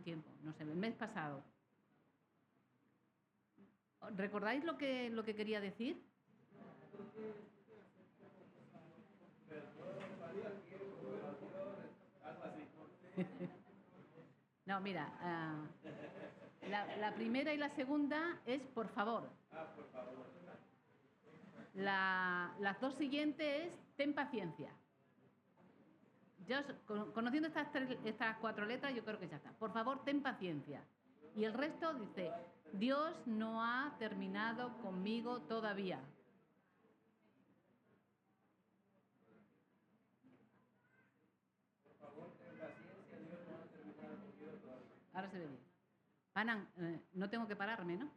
tiempo, no sé, el mes pasado. ¿Recordáis lo que quería decir? No, mira, la primera y la segunda es por favor. Por favor. Las dos siguientes es ten paciencia. Yo, conociendo estas 4 letras, yo creo que ya está. Por favor, ten paciencia. Y el resto dice, Dios no ha terminado conmigo todavía. Por favor, ten paciencia, Dios no ha terminado conmigo todavía. Ahora se ve bien. Panan, no tengo que pararme, ¿no?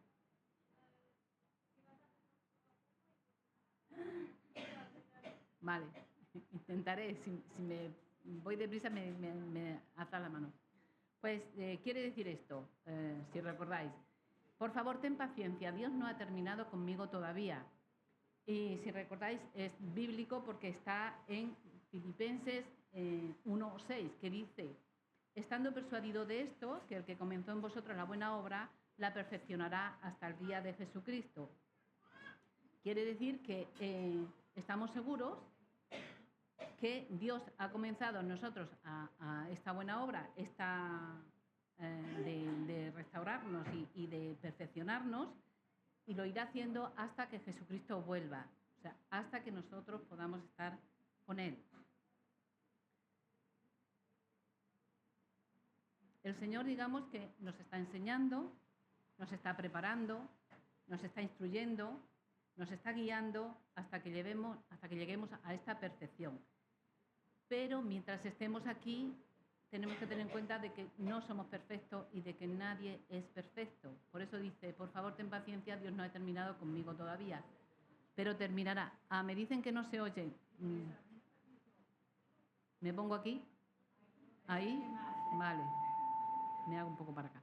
Vale, intentaré. Si me voy deprisa, me alza la mano. Pues quiere decir esto, si recordáis. Por favor, ten paciencia. Dios no ha terminado conmigo todavía. Y si recordáis, es bíblico porque está en Filipenses 1:6, que dice, estando persuadido de esto, que el que comenzó en vosotros la buena obra, la perfeccionará hasta el día de Jesucristo. Quiere decir que estamos seguros que Dios ha comenzado en nosotros a esta buena obra, de restaurarnos y de perfeccionarnos, y lo irá haciendo hasta que Jesucristo vuelva, o sea, hasta que nosotros podamos estar con Él. El Señor, digamos, que nos está enseñando, nos está preparando, nos está instruyendo, nos está guiando hasta que lleguemos a esta perfección. Pero mientras estemos aquí, tenemos que tener en cuenta de que no somos perfectos y de que nadie es perfecto. Por eso dice, por favor, ten paciencia, Dios no ha terminado conmigo todavía, pero terminará. Me dicen que no se oye. ¿Me pongo aquí? ¿Ahí? Vale. Me hago un poco para acá.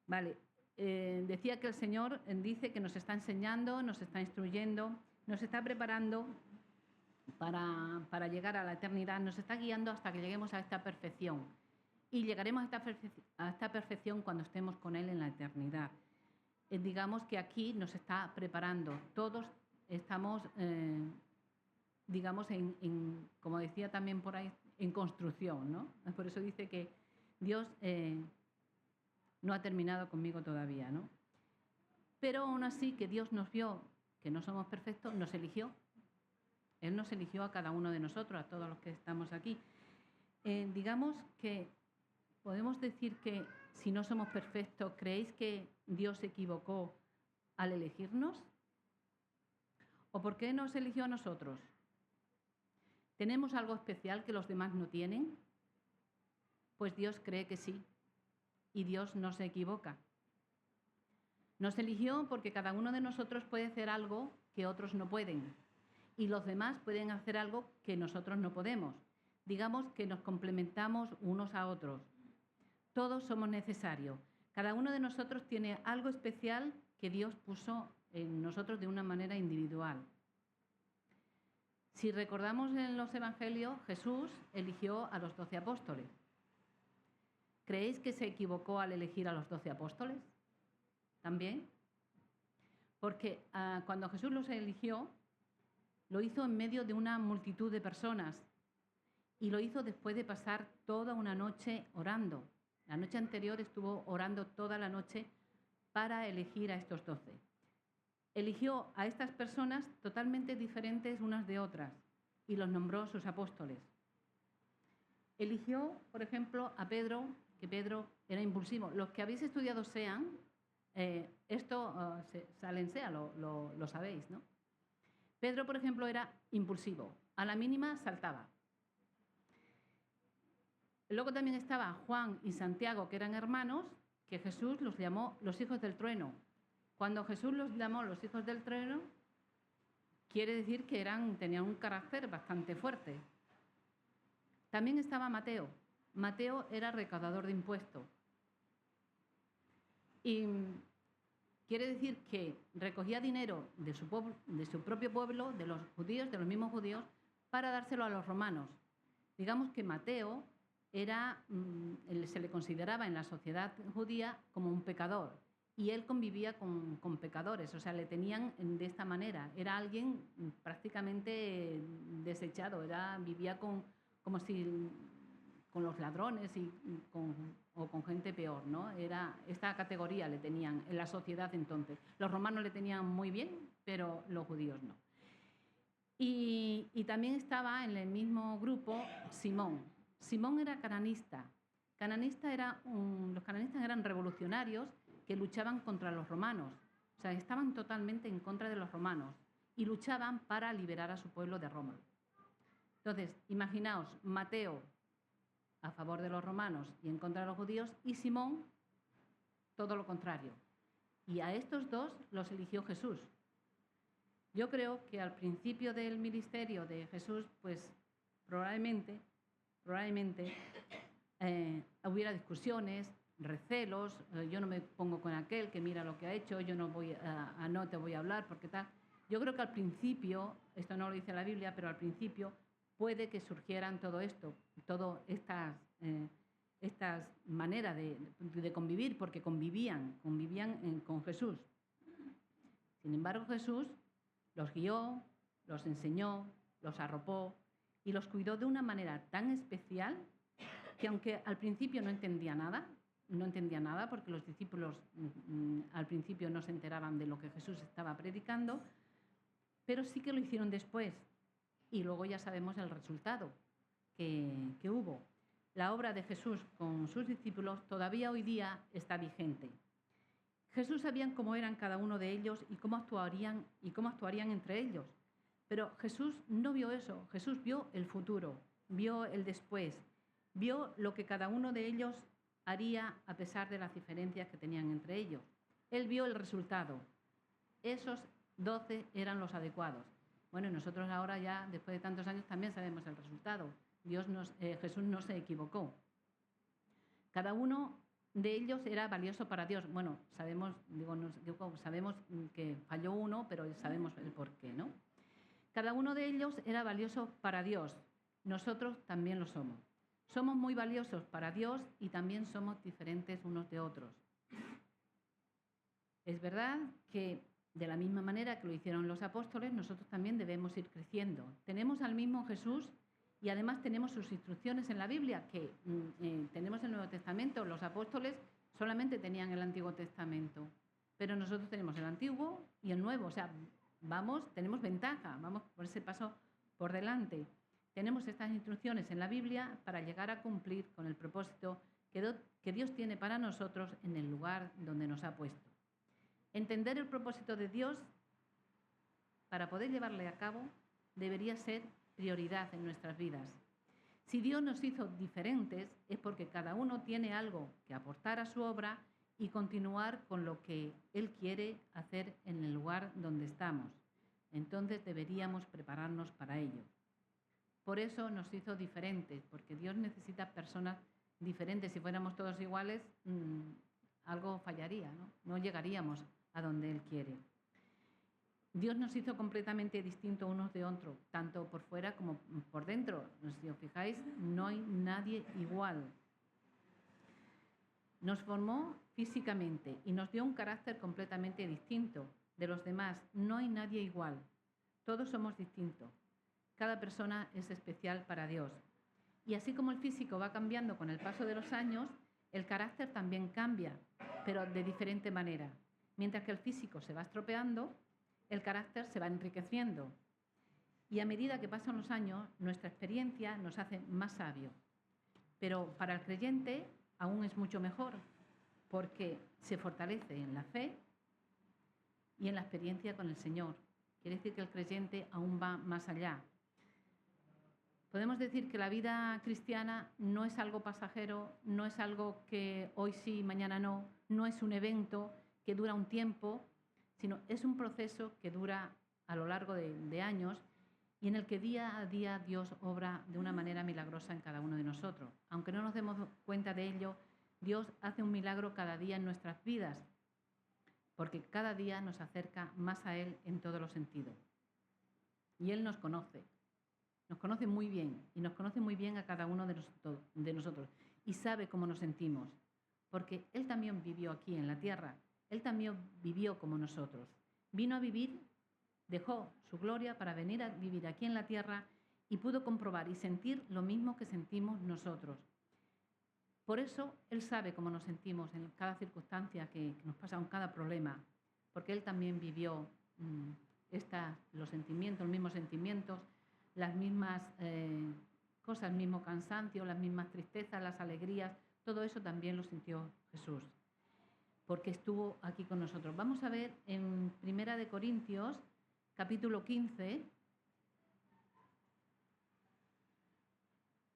Vale. Decía que el Señor dice que nos está enseñando, nos está instruyendo, nos está preparando para llegar a la eternidad, nos está guiando hasta que lleguemos a esta perfección. Y llegaremos a esta perfección cuando estemos con Él en la eternidad. Digamos que aquí nos está preparando. Todos estamos, digamos, como decía también por ahí, en construcción, ¿no? Por eso dice que Dios no ha terminado conmigo todavía, ¿no? Pero aún así que Dios nos vio que no somos perfectos, nos eligió. Él nos eligió a cada uno de nosotros, a todos los que estamos aquí. Digamos que podemos decir que si no somos perfectos, ¿creéis que Dios se equivocó al elegirnos? ¿O por qué nos eligió a nosotros? ¿Tenemos algo especial que los demás no tienen? Pues Dios cree que sí, y Dios no se equivoca. Nos eligió porque cada uno de nosotros puede hacer algo que otros no pueden, y los demás pueden hacer algo que nosotros no podemos. Digamos que nos complementamos unos a otros. Todos somos necesarios. Cada uno de nosotros tiene algo especial que Dios puso en nosotros de una manera individual. Si recordamos en los evangelios, Jesús eligió a los 12 apóstoles. ¿Creéis que se equivocó al elegir a los 12 apóstoles? ¿También? Porque cuando Jesús los eligió, lo hizo en medio de una multitud de personas y lo hizo después de pasar toda una noche orando. La noche anterior estuvo orando toda la noche para elegir a estos 12. Eligió a estas personas totalmente diferentes unas de otras y los nombró sus apóstoles. Eligió, por ejemplo, a Pedro, que Pedro era impulsivo. Los que habéis estudiado SEAN, sale en SEA, lo sabéis, ¿no? Pedro, por ejemplo, era impulsivo. A la mínima saltaba. Luego también estaba Juan y Santiago, que eran hermanos, que Jesús los llamó los hijos del trueno. Cuando Jesús los llamó los hijos del trueno, quiere decir que tenían un carácter bastante fuerte. También estaba Mateo. Mateo era recaudador de impuestos. Y quiere decir que recogía dinero de su propio pueblo, de los judíos, de los mismos judíos, para dárselo a los romanos. Digamos que Mateo se le consideraba en la sociedad judía como un pecador. Y él convivía con pecadores, o sea, le tenían de esta manera. Era alguien prácticamente desechado, vivía como si con los ladrones o con gente peor, ¿no? Esta categoría le tenían en la sociedad entonces. Los romanos le tenían muy bien, pero los judíos no. Y también estaba en el mismo grupo Simón. Simón era cananista. Los cananistas eran revolucionarios que luchaban contra los romanos. O sea, estaban totalmente en contra de los romanos y luchaban para liberar a su pueblo de Roma. Entonces, imaginaos, Mateo a favor de los romanos y en contra de los judíos, y Simón todo lo contrario. Y a estos dos los eligió Jesús. Yo creo que al principio del ministerio de Jesús, pues probablemente hubiera discusiones, recelos, yo no me pongo con aquel que mira lo que ha hecho, yo no te voy a hablar porque tal. Yo creo que al principio, esto no lo dice la Biblia, pero al principio puede que surgieran todo esto, todas estas maneras de convivir, porque convivían con Jesús. Sin embargo, Jesús los guió, los enseñó, los arropó y los cuidó de una manera tan especial que aunque al principio no entendía nada porque los discípulos al principio no se enteraban de lo que Jesús estaba predicando, pero sí que lo hicieron después. Y luego ya sabemos el resultado que hubo. La obra de Jesús con sus discípulos todavía hoy día está vigente. Jesús sabía cómo eran cada uno de ellos y cómo actuarían entre ellos. Pero Jesús no vio eso. Jesús vio el futuro, vio el después, vio lo que cada uno de ellos haría a pesar de las diferencias que tenían entre ellos. Él vio el resultado. Esos 12 eran los adecuados. Bueno, nosotros ahora ya, después de tantos años, también sabemos el resultado. Jesús no se equivocó. Cada uno de ellos era valioso para Dios. Bueno, sabemos que falló uno, pero sabemos el porqué, ¿no? Cada uno de ellos era valioso para Dios. Nosotros también lo somos. Somos muy valiosos para Dios y también somos diferentes unos de otros. Es verdad que de la misma manera que lo hicieron los apóstoles, nosotros también debemos ir creciendo. Tenemos al mismo Jesús y además tenemos sus instrucciones en la Biblia, que tenemos el Nuevo Testamento. Los apóstoles solamente tenían el Antiguo Testamento, pero nosotros tenemos el Antiguo y el Nuevo. O sea, tenemos ventaja, vamos por ese paso por delante. Tenemos estas instrucciones en la Biblia para llegar a cumplir con el propósito que Dios tiene para nosotros en el lugar donde nos ha puesto. Entender el propósito de Dios para poder llevarle a cabo debería ser prioridad en nuestras vidas. Si Dios nos hizo diferentes es porque cada uno tiene algo que aportar a su obra y continuar con lo que Él quiere hacer en el lugar donde estamos. Entonces deberíamos prepararnos para ello. Por eso nos hizo diferentes, porque Dios necesita personas diferentes. Si fuéramos todos iguales, algo fallaría, ¿no? No llegaríamos a donde Él quiere. Dios nos hizo completamente distintos unos de otros, tanto por fuera como por dentro. Si os fijáis, no hay nadie igual. Nos formó físicamente y nos dio un carácter completamente distinto de los demás. No hay nadie igual. Todos somos distintos. Cada persona es especial para Dios. Y así como el físico va cambiando con el paso de los años, el carácter también cambia, pero de diferente manera. Mientras que el físico se va estropeando, el carácter se va enriqueciendo. Y a medida que pasan los años, nuestra experiencia nos hace más sabios. Pero para el creyente aún es mucho mejor, porque se fortalece en la fe y en la experiencia con el Señor. Quiere decir que el creyente aún va más allá. Podemos decir que la vida cristiana no es algo pasajero, no es algo que hoy sí, mañana no, no es un evento que dura un tiempo, sino es un proceso que dura a lo largo de años y en el que día a día Dios obra de una manera milagrosa en cada uno de nosotros. Aunque no nos demos cuenta de ello, Dios hace un milagro cada día en nuestras vidas, porque cada día nos acerca más a Él en todos los sentidos. Y Él nos conoce. Nos conoce muy bien y nos conoce muy bien a cada uno de nosotros y sabe cómo nos sentimos, porque Él también vivió aquí en la tierra, Él también vivió como nosotros. Vino a vivir, dejó su gloria para venir a vivir aquí en la tierra y pudo comprobar y sentir lo mismo que sentimos nosotros. Por eso Él sabe cómo nos sentimos en cada circunstancia que nos pasa, en cada problema, porque Él también vivió los sentimientos, los mismos sentimientos, las mismas cosas, el mismo cansancio, las mismas tristezas, las alegrías, todo eso también lo sintió Jesús, porque estuvo aquí con nosotros. Vamos a ver en 1 Corintios, capítulo 15,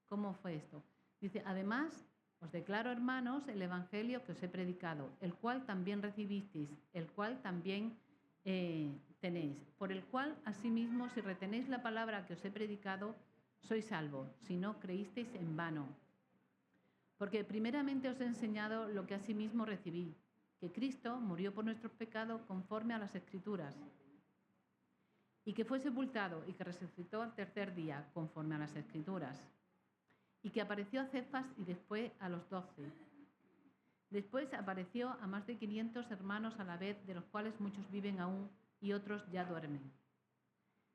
cómo fue esto. Dice, además, os declaro, hermanos, el evangelio que os he predicado, el cual también recibisteis, el cual también tenéis, por el cual, asimismo, si retenéis la palabra que os he predicado, sois salvos, si no creísteis en vano. Porque primeramente os he enseñado lo que asimismo recibí, que Cristo murió por nuestros pecados conforme a las Escrituras, y que fue sepultado y que resucitó al tercer día conforme a las Escrituras, y que apareció a Cefas y después a los 12. Después apareció a más de 500 hermanos a la vez, de los cuales muchos viven aún y otros ya duermen.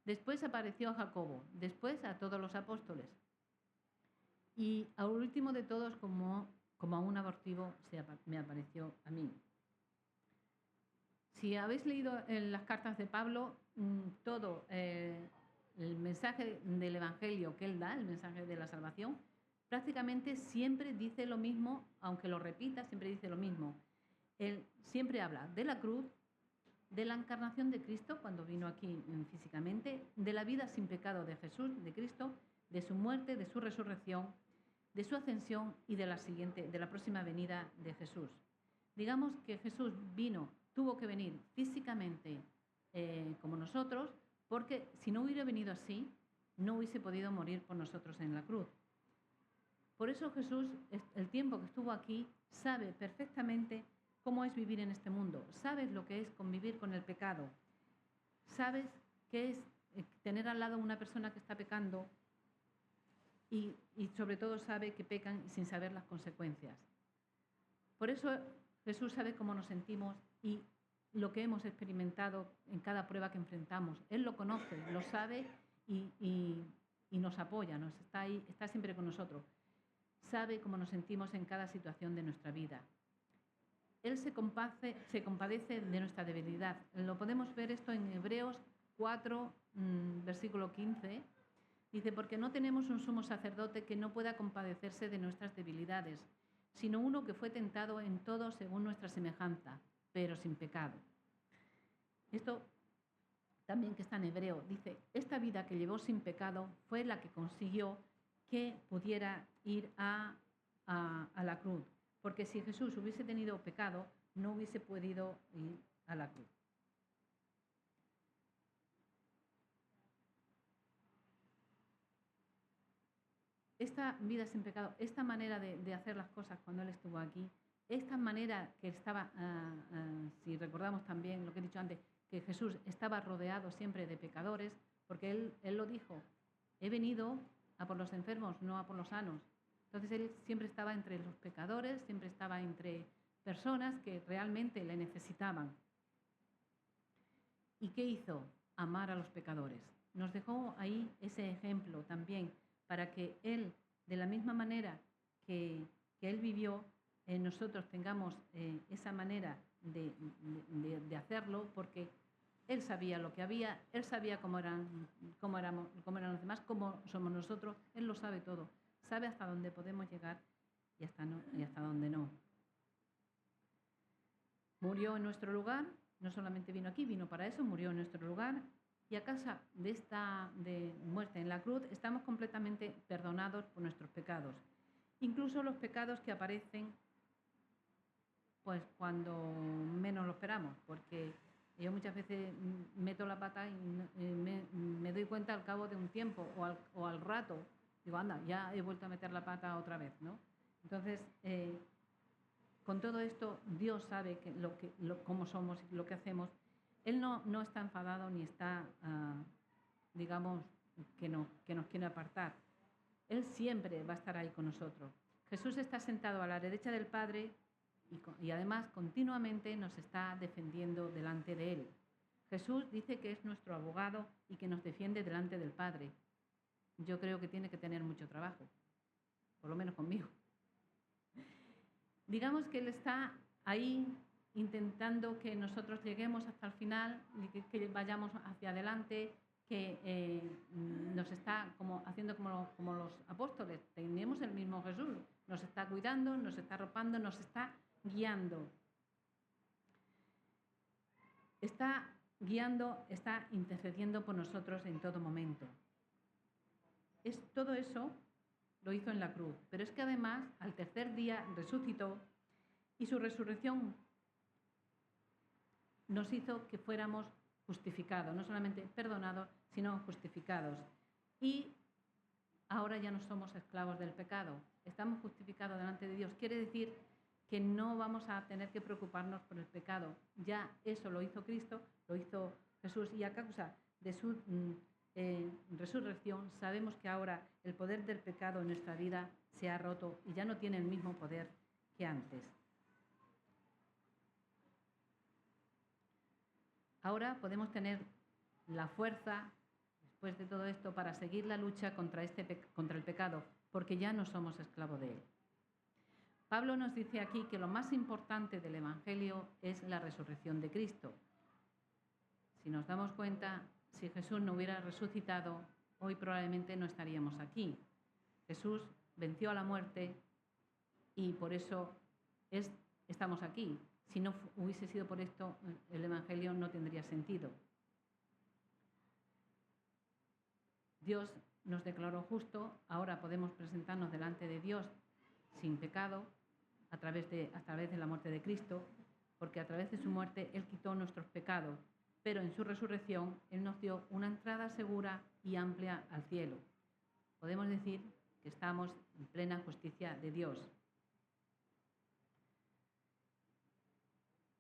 Después apareció a Jacobo, después a todos los apóstoles. Y al último de todos, como a un abortivo, me apareció a mí. Si habéis leído en las cartas de Pablo, todo el mensaje del Evangelio que él da, el mensaje de la salvación, prácticamente siempre dice lo mismo, aunque lo repita, siempre dice lo mismo. Él siempre habla de la cruz, de la encarnación de Cristo cuando vino aquí físicamente, de la vida sin pecado de Jesús, de Cristo, de su muerte, de su resurrección, de su ascensión y de la próxima venida de Jesús. Digamos que Jesús tuvo que venir físicamente como nosotros, porque si no hubiera venido así, no hubiese podido morir por nosotros en la cruz. Por eso Jesús, el tiempo que estuvo aquí, sabe perfectamente cómo es vivir en este mundo. Sabes lo que es convivir con el pecado. Sabes qué es tener al lado una persona que está pecando y sobre todo sabe que pecan sin saber las consecuencias. Por eso Jesús sabe cómo nos sentimos y lo que hemos experimentado en cada prueba que enfrentamos. Él lo conoce, lo sabe y nos apoya, está ahí, está siempre con nosotros. Sabe cómo nos sentimos en cada situación de nuestra vida. Él se compadece de nuestra debilidad. Lo podemos ver esto en Hebreos 4, versículo 15. Dice, porque no tenemos un sumo sacerdote que no pueda compadecerse de nuestras debilidades, sino uno que fue tentado en todo según nuestra semejanza, pero sin pecado. Esto también que está en Hebreo, dice, esta vida que llevó sin pecado fue la que consiguió que pudiera ir a la cruz. Porque si Jesús hubiese tenido pecado, no hubiese podido ir a la cruz. Esta vida sin pecado, esta manera de hacer las cosas cuando Él estuvo aquí, esta manera que estaba, si recordamos también lo que he dicho antes, que Jesús estaba rodeado siempre de pecadores, porque Él lo dijo, he venido a por los enfermos, no a por los sanos. Entonces Él siempre estaba entre los pecadores, siempre estaba entre personas que realmente le necesitaban. ¿Y qué hizo? Amar a los pecadores. Nos dejó ahí ese ejemplo también, para que Él, de la misma manera que Él vivió, nosotros tengamos esa manera de hacerlo, porque Él sabía lo que había, Él sabía cómo eran los demás, cómo somos nosotros, Él lo sabe todo, sabe hasta dónde podemos llegar y hasta dónde no. Murió en nuestro lugar, no solamente vino aquí, vino para eso, murió en nuestro lugar. Y a causa de muerte en la cruz, estamos completamente perdonados por nuestros pecados. Incluso los pecados que aparecen pues cuando menos lo esperamos, porque yo muchas veces meto la pata y me doy cuenta al cabo de un tiempo o al rato, digo, anda, ya he vuelto a meter la pata otra vez, ¿no? Entonces, con todo esto, Dios sabe cómo somos y lo que hacemos. Él no está enfadado ni está, digamos, que nos quiere apartar. Él siempre va a estar ahí con nosotros. Jesús está sentado a la derecha del Padre y además continuamente nos está defendiendo delante de Él. Jesús dice que es nuestro abogado y que nos defiende delante del Padre. Yo creo que tiene que tener mucho trabajo, por lo menos conmigo. Digamos que Él está ahí intentando que nosotros lleguemos hasta el final, que vayamos hacia adelante, que nos está haciendo como los apóstoles. Tenemos el mismo Jesús, nos está cuidando, nos está arropando, nos está guiando. Está guiando, está intercediendo por nosotros en todo momento. Todo eso lo hizo en la cruz, pero es que además al tercer día resucitó y su resurrección nos hizo que fuéramos justificados, no solamente perdonados, sino justificados. Y ahora ya no somos esclavos del pecado, estamos justificados delante de Dios. Quiere decir que no vamos a tener que preocuparnos por el pecado. Ya eso lo hizo Cristo, lo hizo Jesús, y a causa de su resurrección sabemos que ahora el poder del pecado en nuestra vida se ha roto y ya no tiene el mismo poder que antes. Ahora podemos tener la fuerza, después de todo esto, para seguir la lucha contra el pecado, porque ya no somos esclavos de él. Pablo nos dice aquí que lo más importante del Evangelio es la resurrección de Cristo. Si nos damos cuenta, si Jesús no hubiera resucitado, hoy probablemente no estaríamos aquí. Jesús venció a la muerte y por eso estamos aquí. Si no hubiese sido por esto, el Evangelio no tendría sentido. Dios nos declaró justo, ahora podemos presentarnos delante de Dios sin pecado a través de la muerte de Cristo, porque a través de su muerte Él quitó nuestros pecados, pero en su resurrección Él nos dio una entrada segura y amplia al cielo. Podemos decir que estamos en plena justicia de Dios.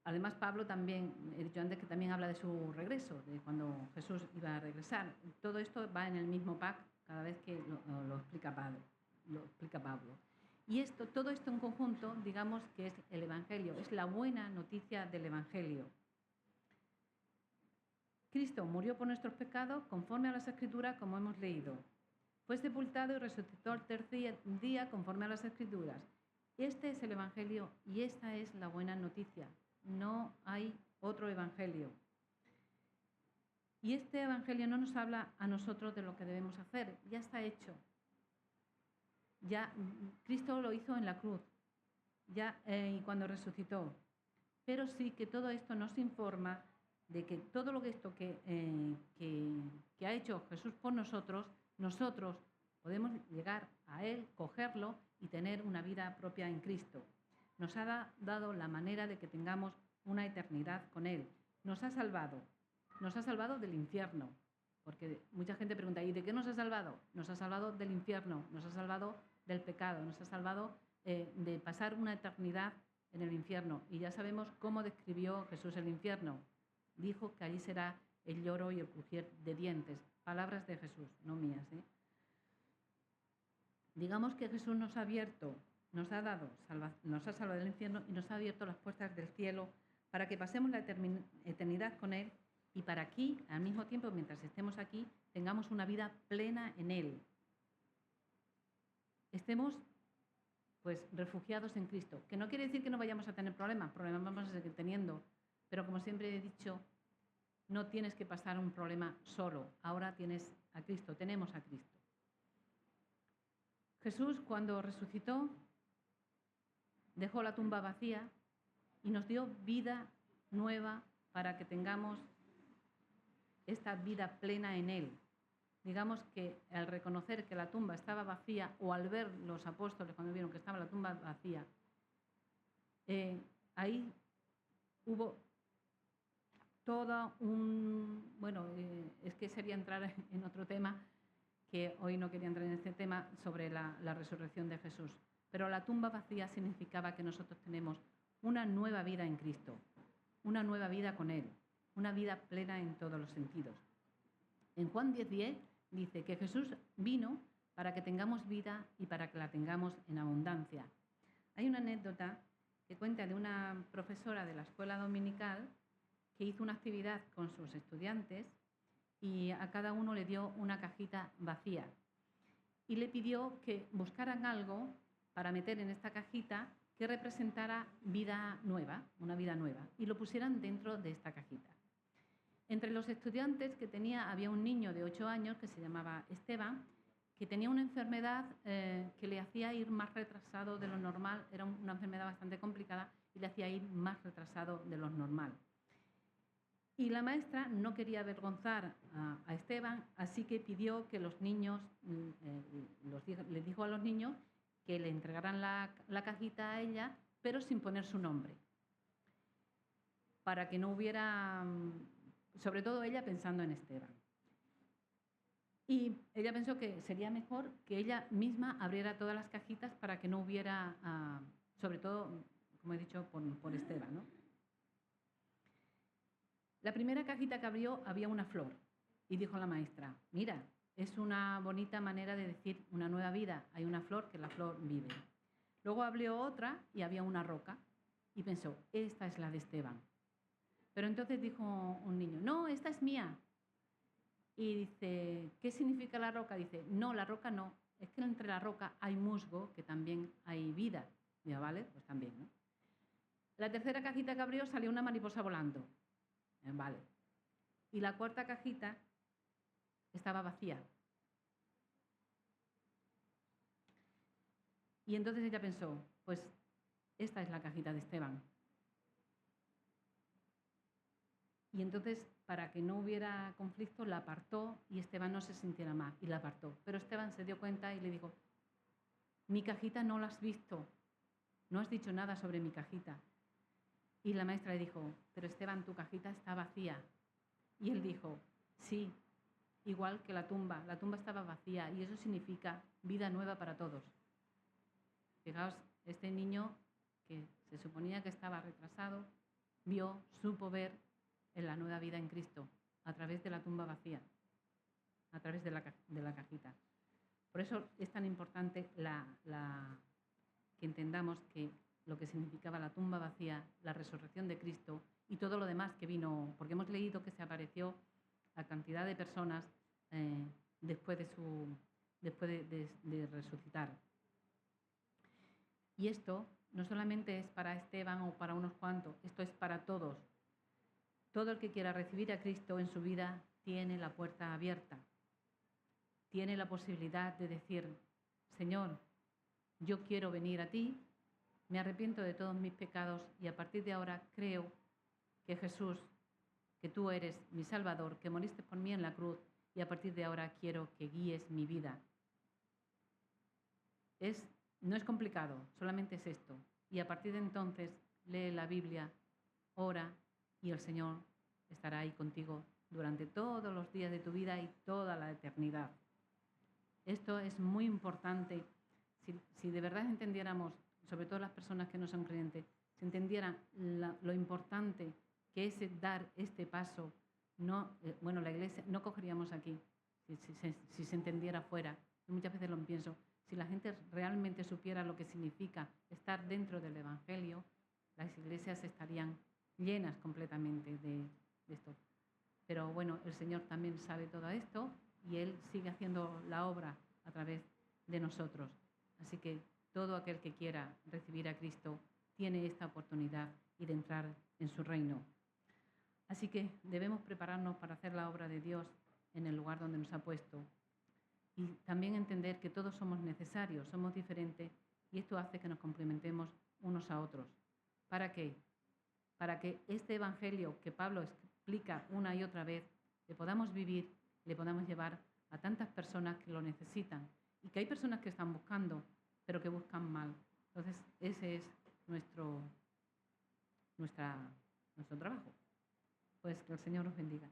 Además, Pablo también, he dicho antes que también habla de su regreso, de cuando Jesús iba a regresar. Todo esto va en el mismo pack cada vez que lo explica Pablo. Y todo esto en conjunto, digamos que es el Evangelio, es la buena noticia del Evangelio. Cristo murió por nuestros pecados conforme a las Escrituras, como hemos leído. Fue sepultado y resucitó al tercer día conforme a las Escrituras. Este es el Evangelio y esta es la buena noticia. No hay otro evangelio. Y este evangelio no nos habla a nosotros de lo que debemos hacer, ya está hecho. Ya Cristo lo hizo en la cruz, y cuando resucitó. Pero sí que todo esto nos informa de que todo lo que esto que ha hecho Jesús por nosotros podemos llegar a Él, cogerlo y tener una vida propia en Cristo. Nos ha dado la manera de que tengamos una eternidad con Él. Nos ha salvado del infierno, porque mucha gente pregunta, ¿y de qué nos ha salvado? Nos ha salvado del infierno, nos ha salvado del pecado, nos ha salvado de pasar una eternidad en el infierno. Y ya sabemos cómo describió Jesús el infierno. Dijo que allí será el lloro y el crujir de dientes. Palabras de Jesús, no mías, ¿eh? Digamos que Jesús nos ha salvado del infierno y nos ha abierto las puertas del cielo para que pasemos la eternidad con Él y para aquí, al mismo tiempo, mientras estemos aquí, tengamos una vida plena en Él. Estemos, pues, refugiados en Cristo, que no quiere decir que no vayamos a tener problemas vamos a seguir teniendo, pero como siempre he dicho, no tienes que pasar un problema solo, ahora tienes a Cristo, tenemos a Cristo. Jesús, cuando resucitó, dejó la tumba vacía y nos dio vida nueva para que tengamos esta vida plena en Él. Digamos que al reconocer que la tumba estaba vacía, o al ver los apóstoles cuando vieron que estaba la tumba vacía, ahí hubo todo es que sería entrar en otro tema, que hoy no quería entrar en este tema, sobre la resurrección de Jesús. Pero la tumba vacía significaba que nosotros tenemos una nueva vida en Cristo, una nueva vida con Él, una vida plena en todos los sentidos. En Juan 10:10 Dice que Jesús vino para que tengamos vida y para que la tengamos en abundancia. Hay una anécdota que cuenta de una profesora de la escuela dominical que hizo una actividad con sus estudiantes y a cada uno le dio una cajita vacía y le pidió que buscaran algo para meter en esta cajita que representara vida nueva, una vida nueva, y lo pusieran dentro de esta cajita. Entre los estudiantes que tenía había un niño de 8 años que se llamaba Esteban, que tenía una enfermedad que le hacía ir más retrasado de lo normal, era una enfermedad bastante complicada y le hacía ir más retrasado de lo normal. Y la maestra no quería avergonzar a Esteban, así que pidió que los niños, les dijo a los niños que le entregaran la cajita a ella, pero sin poner su nombre, para que no hubiera, sobre todo ella pensando en Esteban. Y ella pensó que sería mejor que ella misma abriera todas las cajitas para que no hubiera, sobre todo, como he dicho, por Esteban, ¿no? La primera cajita que abrió había una flor y dijo la maestra, mira, es una bonita manera de decir una nueva vida, hay una flor que la flor vive. Luego abrió otra y había una roca y pensó, esta es la de Esteban. Pero entonces dijo un niño, no, esta es mía. Y dice, ¿qué significa la roca? Dice, no, la roca no, es que entre la roca hay musgo, que también hay vida. Ya, ¿vale? Pues también, ¿no? La tercera cajita que abrió salió una mariposa volando. Vale. Y la cuarta cajita estaba vacía. Y entonces ella pensó, pues esta es la cajita de Esteban. Y entonces, para que no hubiera conflicto, la apartó y Esteban no se sintiera mal y la apartó. Pero Esteban se dio cuenta y le dijo, mi cajita no la has visto, no has dicho nada sobre mi cajita. Y la maestra le dijo, pero Esteban, tu cajita está vacía. Y él dijo, sí, igual que la tumba estaba vacía y eso significa vida nueva para todos. Fijaos, este niño que se suponía que estaba retrasado, supo ver en la nueva vida en Cristo, a través de la tumba vacía, a través de la cajita. Por eso es tan importante que entendamos que lo que significaba la tumba vacía, la resurrección de Cristo y todo lo demás que vino, porque hemos leído que se apareció a cantidad de personas después de resucitar. Y esto no solamente es para Esteban o para unos cuantos, esto es para todos. Todo el que quiera recibir a Cristo en su vida tiene la puerta abierta. Tiene la posibilidad de decir, Señor, yo quiero venir a ti, me arrepiento de todos mis pecados y a partir de ahora creo que Jesús, que tú eres mi Salvador, que moriste por mí en la cruz y a partir de ahora quiero que guíes mi vida. No es complicado, solamente es esto. Y a partir de entonces lee la Biblia, ora y el Señor estará ahí contigo durante todos los días de tu vida y toda la eternidad. Esto es muy importante. Si de verdad entendiéramos, sobre todo las personas que no son creyentes, si entendieran lo importante que es dar este paso, la iglesia no cogeríamos aquí, si se entendiera fuera. Muchas veces lo pienso, si la gente realmente supiera lo que significa estar dentro del Evangelio, las iglesias estarían llenas completamente de esto. Pero bueno, el Señor también sabe todo esto y Él sigue haciendo la obra a través de nosotros. Así que todo aquel que quiera recibir a Cristo tiene esta oportunidad y de entrar en su reino. Así que debemos prepararnos para hacer la obra de Dios en el lugar donde nos ha puesto. Y también entender que todos somos necesarios, somos diferentes y esto hace que nos complementemos unos a otros. ¿Para qué? Para que este evangelio que Pablo explica una y otra vez, le podamos vivir, le podamos llevar a tantas personas que lo necesitan y que hay personas que están buscando, pero que buscan mal. Entonces, ese es nuestro trabajo. Pues que el Señor nos bendiga.